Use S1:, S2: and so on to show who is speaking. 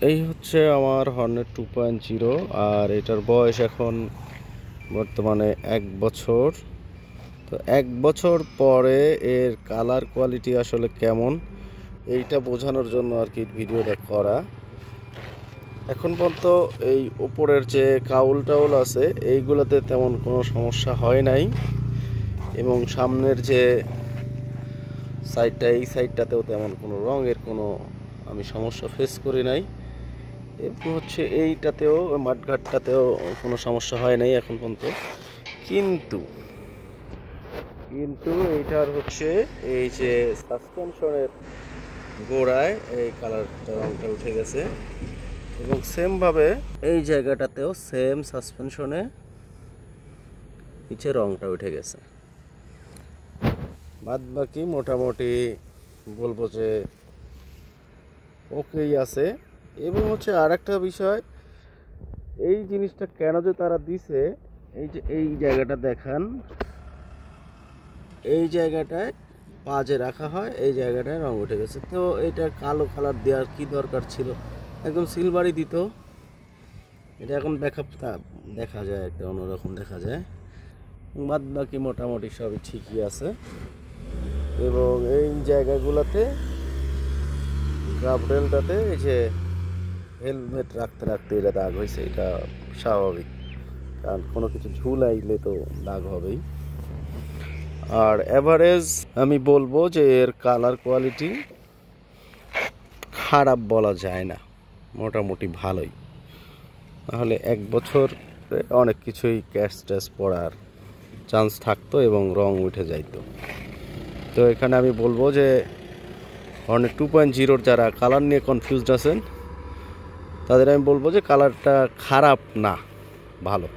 S1: এই হচ্ছে আমার হর্নেট 2.0 আর এটার বয়স এখন বর্তমানে 1 বছর। তো 1 বছর পরে এর কালার কোয়ালিটি আসলে কেমন এইটা বোঝানোর জন্য আর কি ভিডিওটা করা। এখন পর্যন্ত এই উপরের যে কাউল টাউল আছে এইগুলোতে তেমন কোনো সমস্যা হয় নাই, এবং সামনের যে সাইডটা এই সাইডটাতেও তেমন কোনো রঙের কোনো আমি সমস্যা ফেস করি নাই। এরপর হচ্ছে এইটাতেও মাঠঘাটটাতেও কোনো সমস্যা হয় নাই এখন পর্যন্ত। কিন্তু কিন্তু এইটার হচ্ছে এই যে সাসপেনশনের গোড়ায় এই কালারটা রঙটা উঠে গেছে, এবং সেমভাবে এই জায়গাটাতেও সেম সাসপেনশনে নিচে রঙটা উঠে গেছে। বাদ বাকি মোটামুটি বলবো যে ওকেই আছে। এবং হচ্ছে আর একটা বিষয়, এই জিনিসটা কেন যে তারা দিছে, এই যে এই জায়গাটা দেখান, এই জায়গাটায় পা যে রাখা হয় এই জায়গাটায় রং উঠে গেছে। তো এটা কালো কালার দেওয়ার কি দরকার ছিল, একদম সিলভারই দিত। এটা এখন ব্যাকআপটা দেখা যায় একটা অন্যরকম দেখা যায়। বাদ বাকি মোটামুটি সবই ঠিকই আছে। এবং এই জায়গাগুলোতে গাবরেলটাতে এই যে হেলমেট রাখতে রাখতে এটা দাগ হয়েছে, এটা স্বাভাবিক, কারণ কোনো কিছু ঝুলাইলে তো দাগ হবেই। আর এভারেজ আমি বলবো যে এর কালার কোয়ালিটি খারাপ বলা যায় না, মোটামুটি ভালোই। তাহলে 1 বছর অনেক কিছুই ক্যাশ ট্যাশ পড়ার চান্স থাকতো এবং রং উঠে যাইতো। তো এখানে আমি বলবো যে হর্নেট 2.0 যারা কালার নিয়ে কনফিউজড আছেন তাদের আমি বলবো যে কালারটা খারাপ না, ভালো।